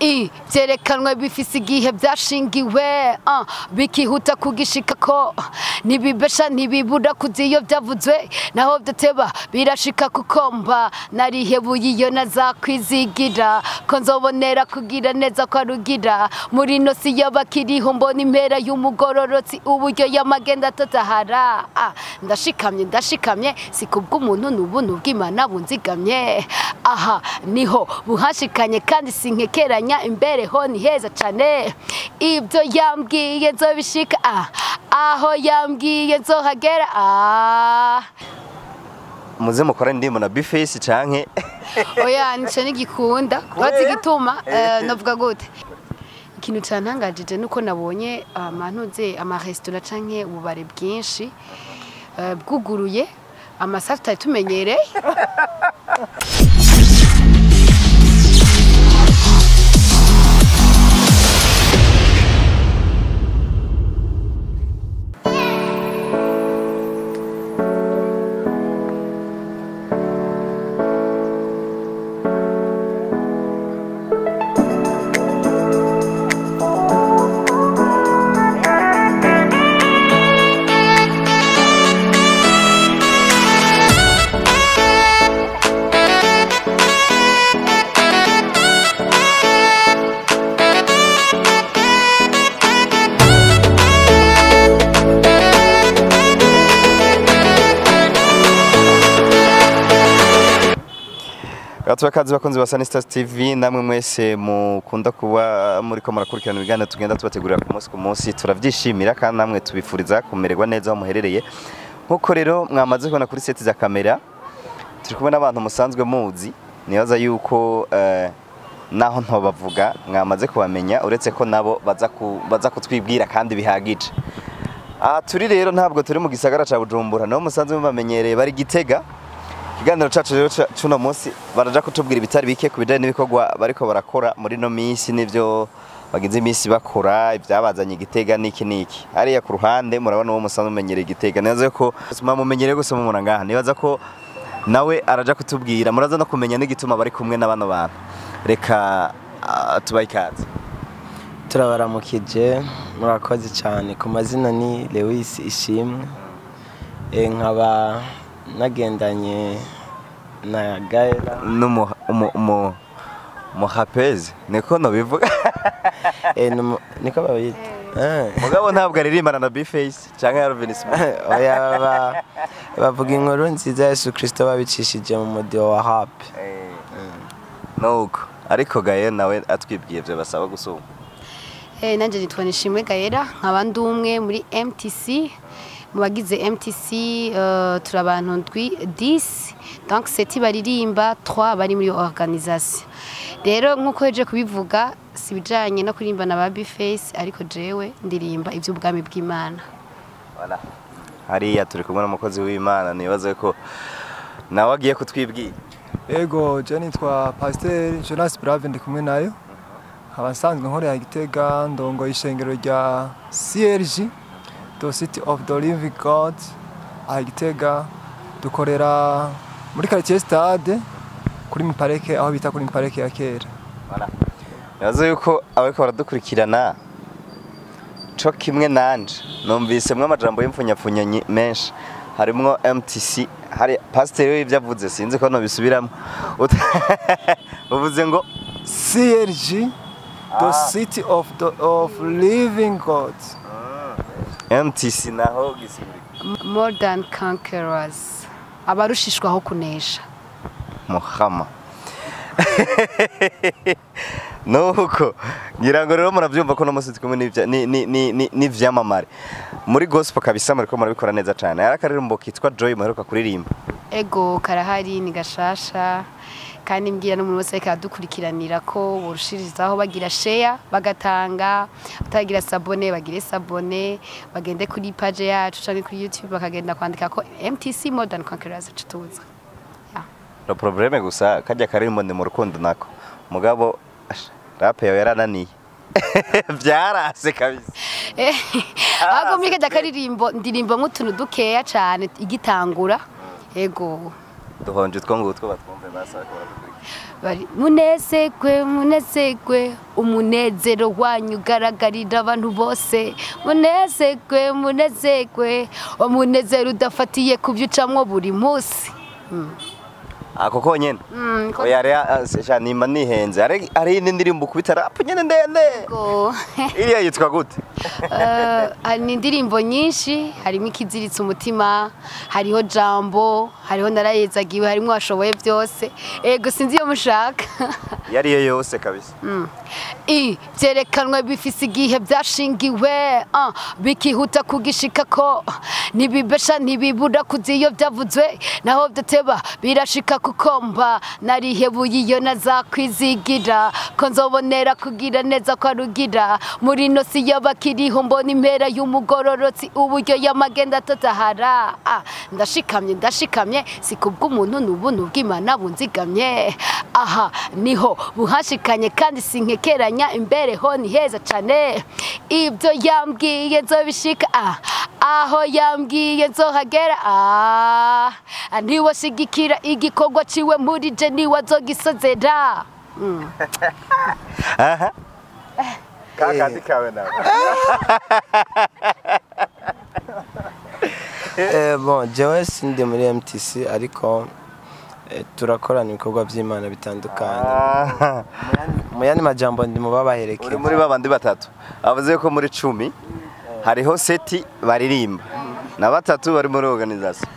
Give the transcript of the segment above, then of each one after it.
byerekanwe bifise igihe byashingiwe bikihuta kugishika ko nibibesha ntibibura kuziyo byavuzwe naho byateba birashika kukomba narihebuye iyo nazakwizigira ko nzobonera kugira neza kwa rugira muri no si yabakiriho mbona impera y'umugororotsi uburyo yamagenda atazahara ndashikamye sikubw'umuntu n'ubuntu bw'Imana bunzigamye aha niho buhashikanye kandi sinkekeranya imbere ho ni heza cyane ibyo yambwiye nzobishika aho yambwiye nzohagera muze mukora ndimo na Bface canke oya nico nigikunda bazi gituma navuga gute ikintu cyantangajije nuko nabonye amantuze ama restaurant canke ububare bwinshi bwuguruye amasafta tumenyereye Atwakazi bakunzi ba Sanista TV namwe mwese mukunda kuba muri ko murakurikirana ibiganiro tugenda tubategurira ku munsi turavyishimira kandi namwe tubifuriza kumererwa neza aho muherereye nkuko rero mwamaze kubona kuri seti za kamera turi kumwe n'abantu musanzwe muzi nibaza yuko naho ntobavuga mwamaze kubamenya uretse ko nabo baza kutwibwira kandi bihagije turi rero ntabwo turi mu gisagara ca Bujumbura no musanzwe mubamenyereye bari Gitega ikiganiro cacu rero cuno munsi baraja kutubwira ibitari bike kubijanye n'ibikorwa bariko barakora muri no minsi n'ivyo bagize iminsi bakora ibyabazanye Gitega niki hariya ku ruhande murabona uwo musanzwe umenyereye Gitega neza ko mumenyereye gusa mu murangaha nibaza ko nawe araja kutubwira muraza no kumenya n'igituma bari kumwe n'abano bantu reka tubayikaze turabaramukije murakoze cyane ku mazina ni Lewis Ishimwe nkaba nagendanye na Gaëlla muhapezi niko no bivuga niko babita mugabo ntabwo aririmbana na Bface cyangwa Alvin Smith oya bavuga inkuru nziza Yesu Kristo babicishije mu mudio wa happy nuko ariko Gaëlla nawe atwibwiye byo basaba gusoma nanje nitwa Nishimwe Gaëlla nkaba ndumwe muri MTC mubagize MTC turabantu ndwi 10 donc c'est baririmba 3 bari muri organisation rero nkuko heje kubivuga sibijanye no kurimba na Bface ariko jewe ndirimba ivy'ubwami bw'Imana voilà hariya turi kumwe n'umukozi w'Imana nibaze ko nawe agiye kutwibwira ego je nitwa Pasteur Jonas Brave ndi kumwe nayo abasanzwe nkorera Gitega ndongo ishengero rya CRG the City of the Living God Gitega dukorera muri quartier Stade kuri Mipareke aho bita kuri Mipareke ya kera voilà yazo yuko abeko baradukurikirana co kimwe nanje numvise mwe amajambo y'imfunyapfunya menshi harimwo MTC hari pastor y'ivyavuze sinzi ko no bisubiramo uvuze ngo CRG the City of Living God MTC naho gisigurika more than conquerors abarushishwaho kunesha Muhama nuko ngira ngo rero muravyumva ko no musi kumwe n'ivyamamare muri gospel kabisa muri ko murabikora neza cyane yarakaririmbo kitwa Joy muheruka kuririmba ego karahari ni gashasha kandi mbwira no muri wese kadukurikiranira ko burushirizaho bagira share bagatanga utagira sabone bagire sabone bagende kuri page yacu canke kuri YouTube bakagenda kwandika ko MTC Modern Conquerors tutuza no probleme gusa kajya karirimbo ndi mu rukundo nako mugabo rap yawe yarananiye byarase kabisa ahubwo muri kajya karirimbo ndirimbo nk'utuntu dukeya cyane igitangura ego duhonje two ngutwo batwumve basaba ko baradukurikira bari munezerwe munezerwe umunezero wanyu ugaragarira abantu bose munezerwe munezerwe umunezero udafatiye kubyucamwo buri munsi ako konyene oya rero nimba nihenze ari indi ndirimbo kubita rap nyene ndende iriya yitwa gute ni indirimbo nyinshi harimo ikiziritse umutima hariho jambo hariho narayezagiwe harimo washoboye byose ego sinzi iyo mushaka yariyo yose kabisa byerekanwe bifise igihe byashingiwe bikihuta kugishika ko ntibibesha ntibibura kuziyo byavuzwe naho byateba birashika kukomba narihebuye iyo nazakwizigira ko nzobonera kugira neza kwa rugira muri no si yabakiriho mbona impera y'umugororotsi uburyo yamagenda atotahara ndashikamye si kubw'umuntu n'ubuntu bw'Imana bunzigamye aha niho buhashikanye kandi sinkekeranya imbere ho ni heza cane ibyo yambwiye nzobishika aho yambwiye nzohagera ntiwashigikira igikorwa ciwe muri je niwazogisozera kakati kawe nawe bon jewe sindi muri MTC ariko turakorana ibikorwa by'Imana bitandukanye mu yandi majambo ndi mu babaherekeza muri babandi batatu avuze ko muri 10 hariho seti baririmba na batatu bari muri organisation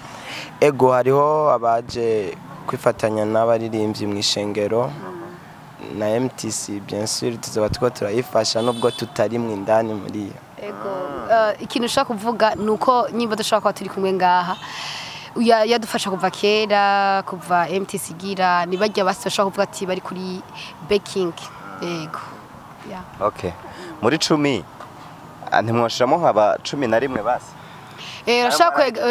ego hariho abaje kwifatanya n'abaririmbyi mu ishengero na MTC bien sûr tuzoba turayifasha nubwo tutari mu indani muri iyo ego ikintu ushaka kuvuga nuko nyimba dushaka kwa turi kumwe ngaha yadufasha kuva kera kuva MTC gira nibajya basashaka kuvuga ati bari kuri baking ego okay muri 10 ntimwashiramo nkaba 11 basi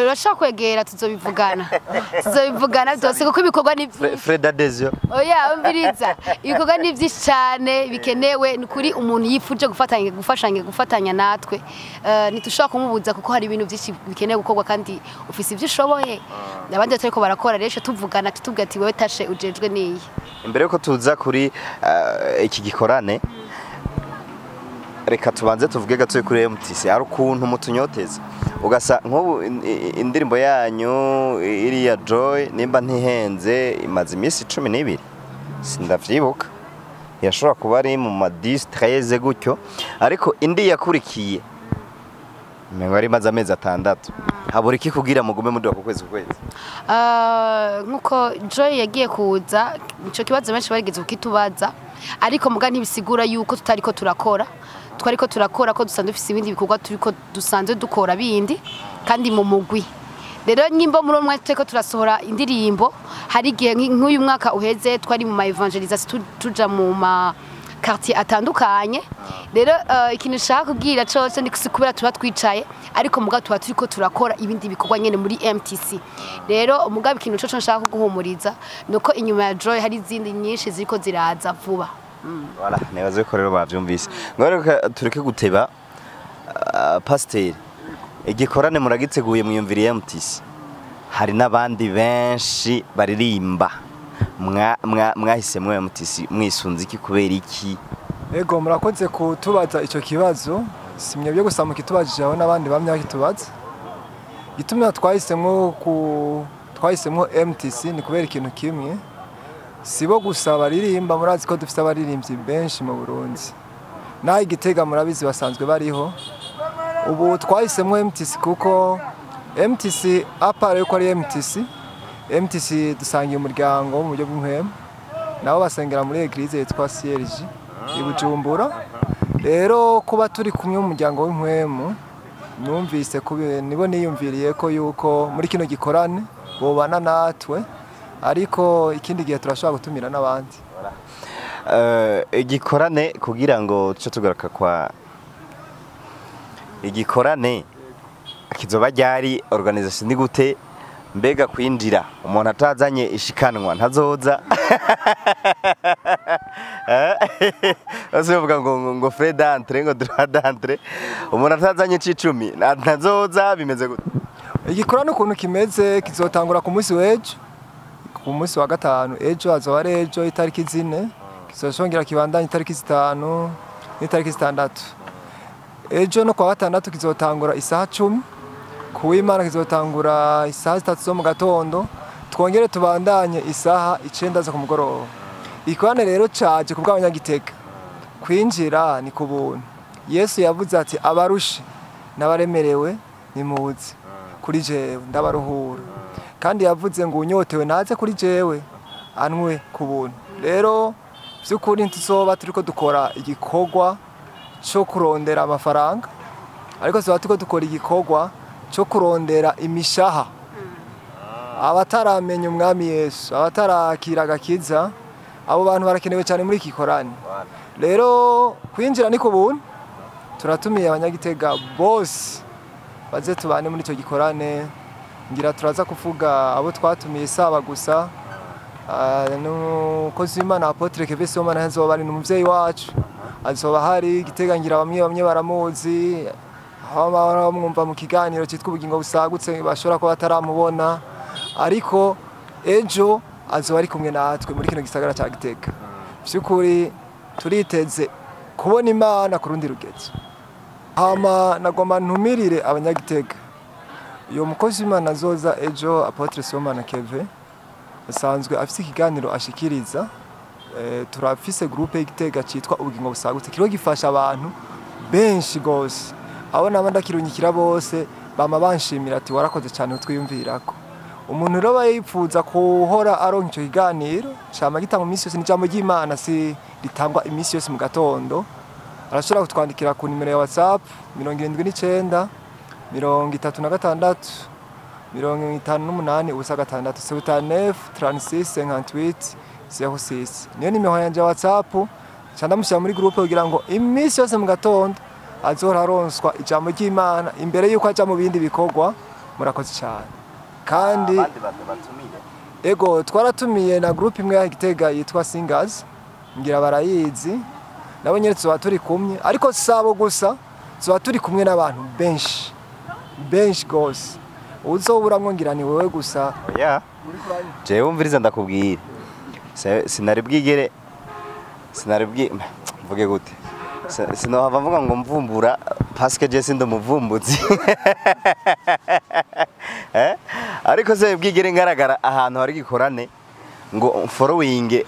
urashaka kwegera tuzobivugana byose kuko ibikorwa ni Fred Adesio oya umviriza ibikorwa ni byinshi cyane bikenewe kuri umuntu yifuje gufatanya natwe nitushaka kumubuza kuko hari ibintu byinshi bikenewe gukorwa kandi ufise ibyo ushoboye abandi batari ko barakora rero tuvugana tutubwira ati wewe tashe ujejwe niyi imbere yuko tuza kuri iki gikorane reka tubanze tuvuge gato kuri MTC ari ukuntu mutunyoteza ugasa nk'ubu indirimbo yanyu iriya Joy nimba ntihenze imaze iminsi 12 sindavyibuka yashobora kuba ari mu ma 10 13 gutyo ariko indi yakurikiye mengo ari maze amezi 6 habura iki kugira mugume muduha ku kwezi nkuko Joy yagiye kuza ico kibazo benshi barigeze kukitubaza ariko muga ntibisigura yuko tutariko turakora twariko turakora ko dusanzwe dufise ibindi bikorwa turiko dusanzwe dukora bindi kandi mu mugwi rero nyimbo muri umwe tweko turasohora indirimbo hari igihe nk'uyu mwaka uheze twari mu evangelisation tuja mu ma quartier atandukanye rero ikintu nshaka kubwira cyose ni kubera tuba twicaye ariko muga tuba turiko turakora ibindi bikorwa nyene muri MTC rero umugabe ikintu cyo nshaka guhumuriza nuko inyuma ya Joy hari izindi nyinshi ziriko ziraza vuba voilà nebaze ko rero bavyumvise ngoro tureke guteba pasteur igikorane muragiteguye mwiyumviriye MTC hari nabandi benshi baririmba mwahisemwe MTC mwisunze iki kubera iki ego murakoze kutubaza ico kibazo simye byo gusa mukitubajije aho nabandi bamya kitubaza gitumye twahisemwo MTC ni kubera ikintu kimwe sibo gusa baririmba murazi ko dufite abaririmbyi benshi mu Burundi naho Igitega murabizi basanzwe bariho ubu twahisemwo MTC kuko MTC apara yuko ari MTC dusangiye umuryango mu buryo bw'inkwema nabo basengera muri eglise yitwa CLG i Bujumbura rero kuba turi kumwe mu muryango w'inkwemu numvise nibo niyumviriye ko yuko muri kino gikorane bobana natwe ariko ikindi gihe turashobora gutumira n'abandi igikorane kugira ngo cyo tugaruka kwa igikorane kizoba ryari organisation ni gute mbega kwinjira umuntu atazanye ishikanwa ntazoza azovuga ngo Fred d'entrée ngo droit d'entrée umuntu atazanye c'icumi ntazoza bimeze gute igikorane ukuntu kimeze kizotangura ku munsi w'ejo ku munsi wa gatanu ejo azoba ari ejo itariki 4 kizoshongera kibandanye itariki 5 n'itariki 6 ejo no kwa gatandatu kizotangura isaha 10 kuwimana kizotangura isaha 3 zo mu gatondo twongere tubandanye isaha 9 zo ku mugoroba ikorane rero caje kubwa abanyagitega kwinjira ni ku buntu Yesu yavuze ati abarushi n'abaremerewe nimuze kuri jewe ndabaruhura kandi yavuze ngo unyotewe naze kuri jewe anwe ku buntu rero by'ukuri tuzoba turiko dukora igikorwa cyo kurondera amafaranga ariko tuzoba turiko dukora igikorwa cyo kurondera imishaha abataramenya umwami Yesu abatarakira agakiza abo bantu barakenewe cyane muri iki korani rero kwinjira ni ku buntu turatumiye abanyagitega bose baze tubane muri icyo gikorane ngira turaza kuvuga abo twatumiye saba gusa nukozi w'Imana Apotre Kevesi Omana hazoba ari n'umuvyeyi wacu azoba hari Gitega ngira bamwe baramuzi aho mwumva mu kiganiro cyitwa ubugingo busagutse bashobora ko bataramubona ariko ejo azoba ari kumwe natwe muri kino gisagara cya Gitega by'ukuri turiteze kubona Imana ku rundi rugezo hama nagomba ntumirire abanyagitega uyo mukozi w'Imana azoza ejo Apotre Somana Keve asanzwe afise ikiganiro ashikiriza turafise groupe y'Igitega citwa ubugingo busagutse kiro gifasha abantu benshi gose abo nabandakirunyikira bose bama banshimira ati warakoze cyane utwiyumvirako umuntu rero bayipfuza kuhora aronka ico kiganiro cama gitanga imisi yose n'ijambo ry'Imana si ritangwa imisi yose mu gatondo arashobora kutwandikira ku nimero ya WhatsApp 79 36 58 ubusa 6 79 36 58 06 niyo nimero yanje ya WhatsApp cyanda mushyira muri groupe kugira ngo imisi yose mu gatondo azora aronswa ijambo ry'Imana imbere yuko aja mu bindi bikorwa murakoze cyane kandi ego twaratumiye na groupe imwe ya Gitega yitwa Singers ngira barayizi nabo nyene tuba turi kumwe ariko sabo gusa tuba turi kumwe n'abantu benshi gose uzoburamwo ngira ni wewe gusa oya je wumviriza ndakubwira sinari bwigere mvuge gute sinohava mvuga ngo mvumbura parce que je sindo muvumbuzi ariko se bwigere ngaragara ahantu hari gikorane ngo following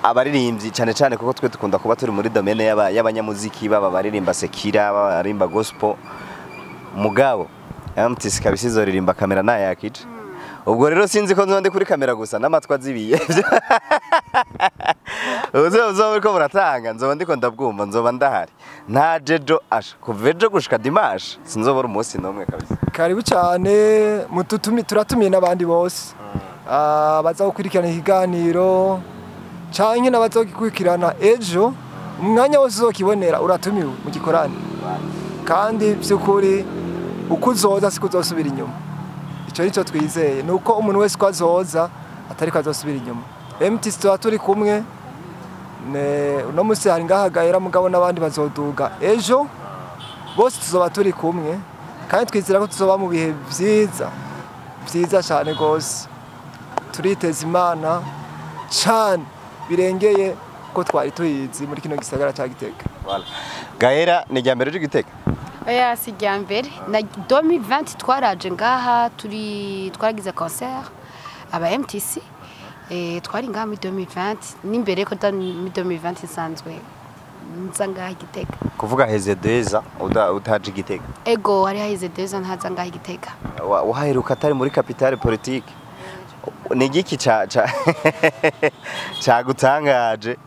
abaririmbyi cyane cyane kuko twe dukunda kuba turi muri domaine y'abanyamuziki baba baririmba sekira baririmba gospel mugabo MTC kabisizo ririmba kamera na yakije ubwo rero sinzi ko nzonde kuri kamera gusa n'amatwa zibiye uzo uriko muratanga nzoba ndiko ndabwumva nzoba ndahari nta jejo asha kuvejo gushika dimanche sinzobora umunsi nomwe kabisa karibu cyane turatumiye n'abandi bose baza gukurikirana ikiganiro canke nabaza gukurikirana ejo umwanya wose uzokibonera uratumiwe mu gikorani kandi by'ukuri uko uzoza siko uzosubira inyuma icyo nico twizeye nuko umuntu wese ko azoza atari kazosubira inyuma MTC tuba turi kumwe uno musi hari ngaha Gaëlla mugabo n'abandi bazoduga ejo bose tuzoba turi kumwe kandi twizera ko tuzoba mu bihe byiza cyane gose turiteza Imana cyane birengeye ko twari tuyizi muri kino gisagara cya Gitega Gaëlla ni ryambere ryo Gitega oya si ryambere na 2020 twaraje ngaha twaragize concert aba MTC twari ngaha muri 2020 n'imbere ko muri 2020 isanzwe nza ngaha Gitega kuvuga heze deza utaje Gitega ego hari heze deza ntaza ngaha Gitega waheruka atari muri capitale politique ni igiki gutangaje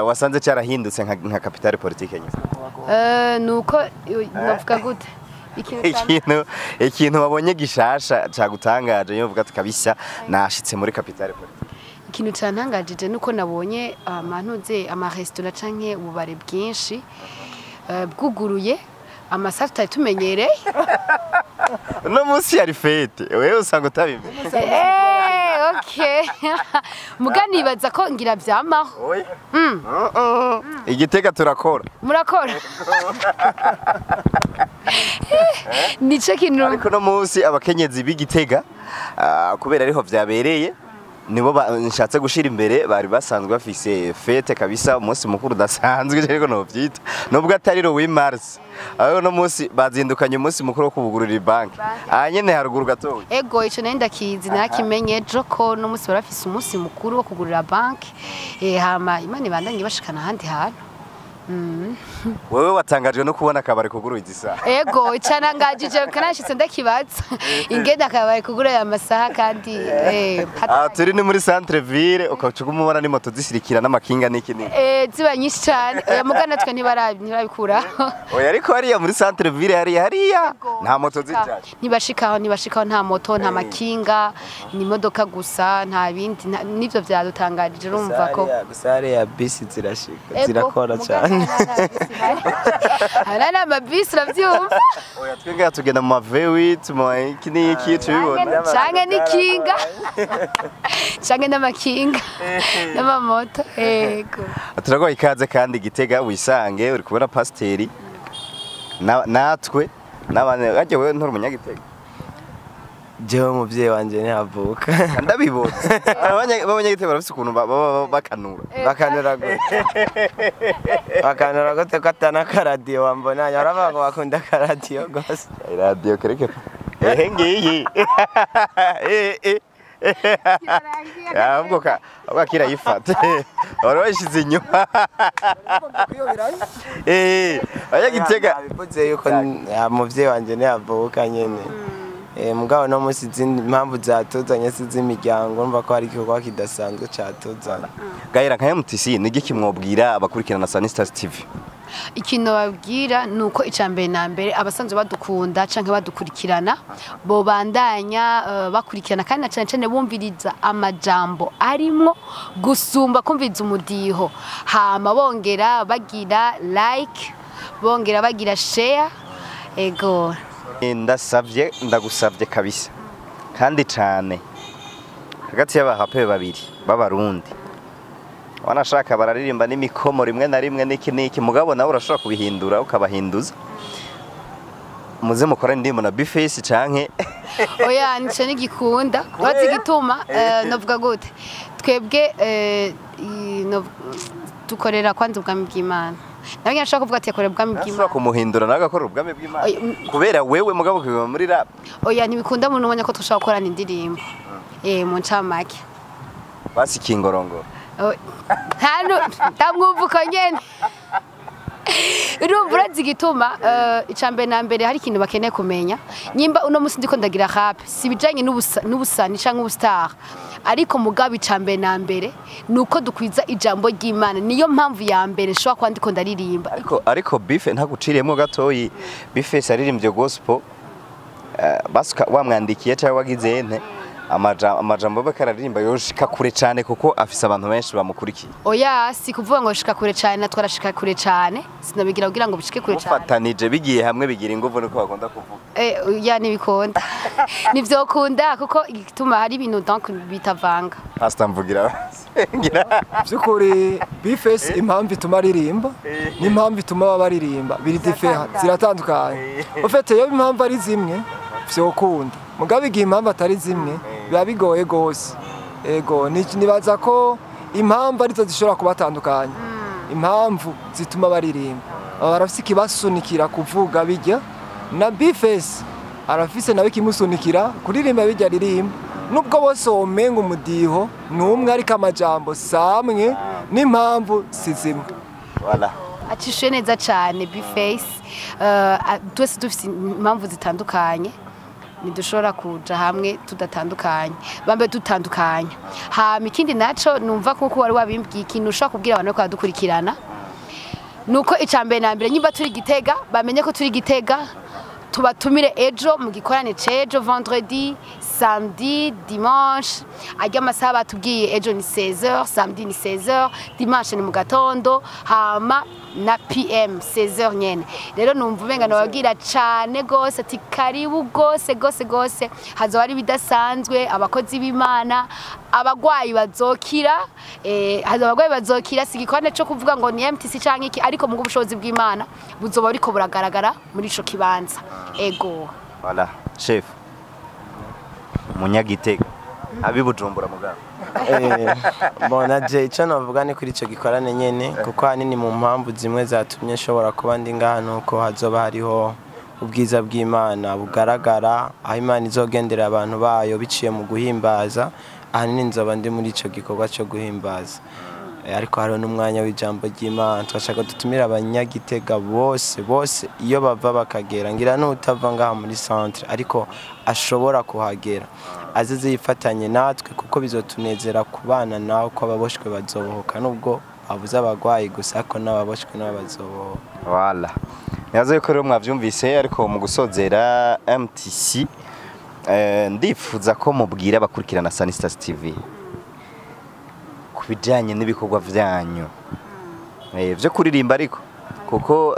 wasanze cyarahindutse nka capitale politique nyine nuko navuga gute ikintu wabonye gishasha gutangaje yo vuga tukabishya nashitse muri capitale politique ikintu cyantangaje nuko nabonye amantuze ama restaurant canke ububare bwinshi bwuguruye amasafta tumenyereye no musi yari fete wewe usanga utabimenye okay muga nibaza ko ngira vyamaho Igitega turakora murakora nico kintu ariko no munsi abakenyezi b'Igitega kubera ariho vyabereye nibo nshatse gushira imbere bari basanzwe bafise fete kabisa umunsi mukuru udasanzwe ariko no vyita nubwo atari ro w'Mars aho no munsi bazindukanye umunsi mukuru wo kubugurura banki nyene haruguru gatoya ego ico nenda kizi narakimenye joko no munsi barafise umunsi mukuru wo kugurira banki hama imana ibandanye bashikana handi hantu wewe watangajwe no kubona akabari kugura izisa ego icanangajije kanashitse ndakibaza ingenda akabari kugura ya masaha kandi turi ni muri centre ville ukacuga umubona ni moto zisirikira n'amakinga niki ni ziba nyinshi cyane oya mugana twe ntibarabikura oya ariko hariya muri centre ville hariya nta moto zicaje ntibashikaho nta moto nta makinga ni imodoka gusa nta bindi nivyo vyadutangarije urumva ko gusa hariya bisi zirashika zirakora cyane Ana mabisi uravyumva oya twenge tugenda mu V8 mu iki tubibona canke nikinga canke n'amakinga n'amamoto ego turagoye ikaze kandi Igitega wisange uri kubona pasteri natwe nabane ajye wewe nturi umunyagitega jewe umuvyeyi wanje ntihavuka ndabibotse abanyagitega barafise ukuntu bakanura gute ko atana karadiyo wambonanye baravuga ngo bakunda karadiyo gose radio kereke ngiyi ahubwo kira yifata wari washize inyuma abanyagitega bivuze yuko umuvyeyi wanje ntihavuka nyene mugabo no musi izindi impamvu zatuzanye z'imiryango urumva ko hari igikorwa kidasanzwe catuzanye Gaëlla nka MTC nigiki mwobwira abakurikirana Stars TV ikintu babwira nuko icambere na mbere abasanzwe badukunda canke badukurikirana bo bandanya bakurikirana kandi na cyane bumviriza amajambo arimwo gusumba kumviza umudiho hama bongera bagira like bongera bagira share ego ndagusavye kabisa kandi cyane hagati y'abahape babiri b'abarundi wanashaka bararirimba n'imikomo rimwe na rimwe niki mugabo nawe urashobora kubihindura ukabahinduza muze mukora ndimo na Bface canke oya nice nigikunda bazi gituma novuga gute twebwe dukorera kwanza ubwami bw'Imana nabyo nshaka kuvuga ati yakorera ubwami bw'Imana nshaka kumuhindura nagakora ubwami bw'Imana kubera wewe mugabo kiba muri rap oya ntibikunda umuntu ubonye ko tushaka gukorana indirimbo mu ncamake basi kingorongoro ndamwumva uko nyene urumva urazi igituma icambere na mbere hari ikintu bakeneye kumenya nyimba uno musi ndiko ndagira rap si bijanye n'ubusani canke ubustar ariko mugabo icambere na mbere nuko dukwiza ijambo ry'Imana niyo mpamvu ya mbere nshobora kuba ndiko ndaririmba ariko Bife ntaguciriyemo gatoyi Bface aririmbye gospel basuka wamwandikiye cyangwa wagize ente amajambo bakararirimba yoshika kure cyane kuko afise abantu benshi bamukurikiye oya si kuvuga ngo shika kure cyane natwarashika kure cyane sinabigira kugira ngo bishike kure cyane ufatanije bigiye hamwe bigira inguvu niko bakunda kuvuga ya nibikunda nivyo kunda kuko igituma hari ibintu donc bitavanga pastor mvugira byukuri Bface impamvu ituma aririmba n'impamvu ituma baririmba biri different ziratandukanye ufite yo impamvu ari zimwe vyo kunda mugabe igihe impamvu atari zimwe biba bigoye gose ego nibaza ko impamvu arizo zishobora kubatandukanya impamvu zituma baririmba barafise ikibasunikira kuvuga bijya na Bface arafise nawe kimusunikira kuririmba bijya ririmba nubwo bose womenga umudiho numwe ariko amajambo samwe n'impamvu sizimwe voilà acishe neza cyane Bface twese dufite impamvu zitandukanye nidushobora kuja hamwe tudatandukanye bambe dutandukanye hama ikindi naco numva kuko wari wabimbwiye ikintu ushaka kubwira abantu ko badukurikirana nuko icambere na mbere nyimba turi Gitega bamenye ko turi Gitega tubatumire ejo mu gikorane cejo vendredi samedi dimanche ajya amasaha batubwiye ejo ni 16h samedi ni 16h dimanche ni mu gatondo hama na PM 16h nyene rero numva ubenga nababwira cyane gose ati karibu gose hazo ari bidasanzwe abakozi b'Imana abagwayi bazokira hazo abagwayi bazokira sigikwane cyo kuvuga ngo ni MTC canke iki ariko mu bushobozi bw'Imana buzoba ariko buragaragara muri ico kibanza ego voilà chef munyagitega abibujumbura mugabo bona je icyo navuga ni kuri ico gikorane nyene kuko hanini mu mpamvu zimwe zatumye nshobora kuba ndi ngaha nuko hazoba hariho ubwiza bw'Imana bugaragara aho Imana izogendera abantu bayo biciye mu guhimbaza ahanini nzoba ndi muri ico gikorwa cyo guhimbaza ariko hariho n'umwanya w'ijambo ry'Imana twashaka dutumira abanyagitega bose iyo bava bakagera ngira n'utava ngaha muri centre ariko ashobora kuhagera azize yifatanye natwe kuko bizotunezera kubana nawe ko ababoshwe bazobohoka nubwo babuze abagwayi gusa ko n'ababoshwe n'abazobohoka voilà yazo yuko rero mwavyumvise ariko mu gusozera MTC ndifuza ko mubwira abakurikirana Sanistars TV kubijanye n'ibikorwa vyanyu byo kuririmba ariko kuko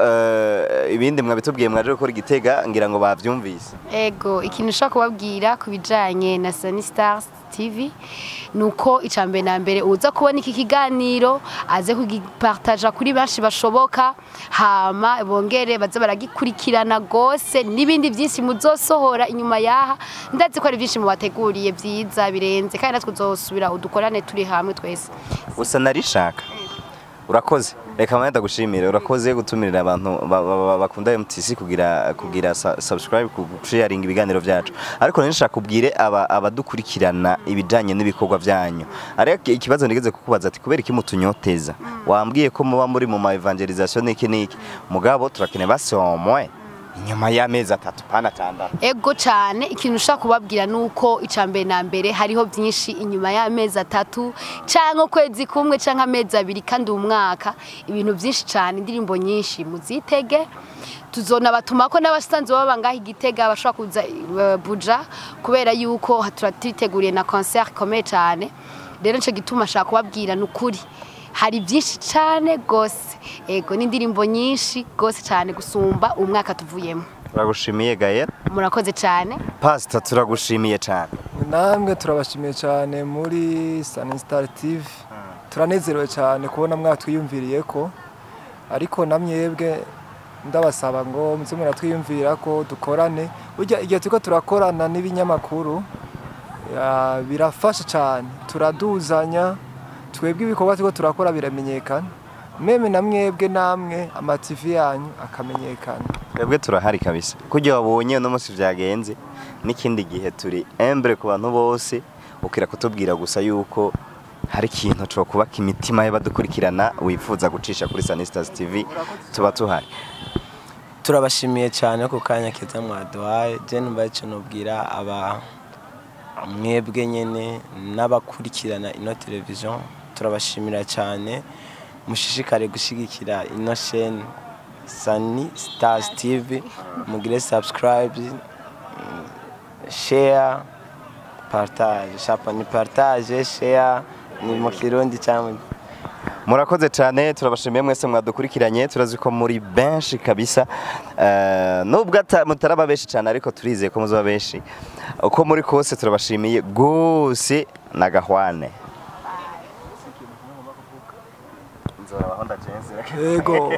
ibindi mwabitubwiye mwaje gukora Igitega ngira ngo bavyumvise ego ikintu ushaka kubabwira kubijanye na Sanistars TV nuko icambe na mbere uza kubona iki kiganiro aze kugipartager kuri benshi bashoboka hama bongere baze baragikurikirana gose nibindi byinshi muzosohora inyuma yaha ndazi ko ari byinshi mubateguriye byiza birenze kandi natwe uzosubira udukorane turi hamwe twese gusa narishaka urakoze reka mwana ndagushimire urakoze gutumirira abantu bakunda MTC kugira subscribe sharing ibiganiro byacu ariko nishaka kubwire abadukurikirana ibijanye n'ibikorwa byanyu ariko ikibazo nigeze kukubaza ati kubera iki mutunyoteza wambwiye ko muba muri mu evangelisation niki mugabo turakene basomwe inyuma y'amezi 3 pana 6 ego cyane ikintu ushaka kubabwira nuko icambe na mbere hariho byinshi inyuma y'amezi 3 canke kwezi kumwe canke amezi 2 kandi umwaka ibintu byinshi cyane indirimbo nyinshi muzitege tuzona batuma ko n'abasanzwe baba ngaho Igitega bashobora kuza buja kubera yuko turatiteguriye na concert komeye cyane rero nce gituma ashaka kubabwira nukuri hari byinshi cyane gose ego n'indirimbo nyinshi gose cyane gusumba umwaka tuvuyemo turagushimiye Gaëlla murakoze cyane pastor turagushimiye cyane namwe turabashimiye cyane muri Sanistars TV turanezerewe cyane kubona mwatwiyumviriye ko ariko namyebwe ndabasaba ngo muze muratwiyumvira ko dukorane burya igihe tuko turakorana n'ibinyamakuru birafasha cyane turaduzanya twebwe ibikorwa tuko turakora biramenyekana meme namwebwe namwe ama TV yanyu akamenyekana twebwe turahari kabisa kujya wabonye no munsi vyagenze n'ikindi gihe turi embre ku bantu bose ukira kutubwira gusa yuko hari ikintu cyo kubaka imitima y'abadukurikirana wifuza gucisha kuri Sanistars TV tuba tuhari turabashimiye cyane ku kanya keza mwaduhaye je numva ico nobwira mwebwe nyene n'abakurikirana ino television turabashimira cyane mushishikare gushigikira ino chaîne Sanistars TV mugire subscribe share partage partage share ni mu Kirundi cyane murakoze cyane turabashimiye mwese mwadukurikiranye turazi ko muri benshi kabisa nubwo mutaraba benshi cyane ariko turizeye ko muzoba benshi uko muri kose turabashimiye gose na gahwane Ego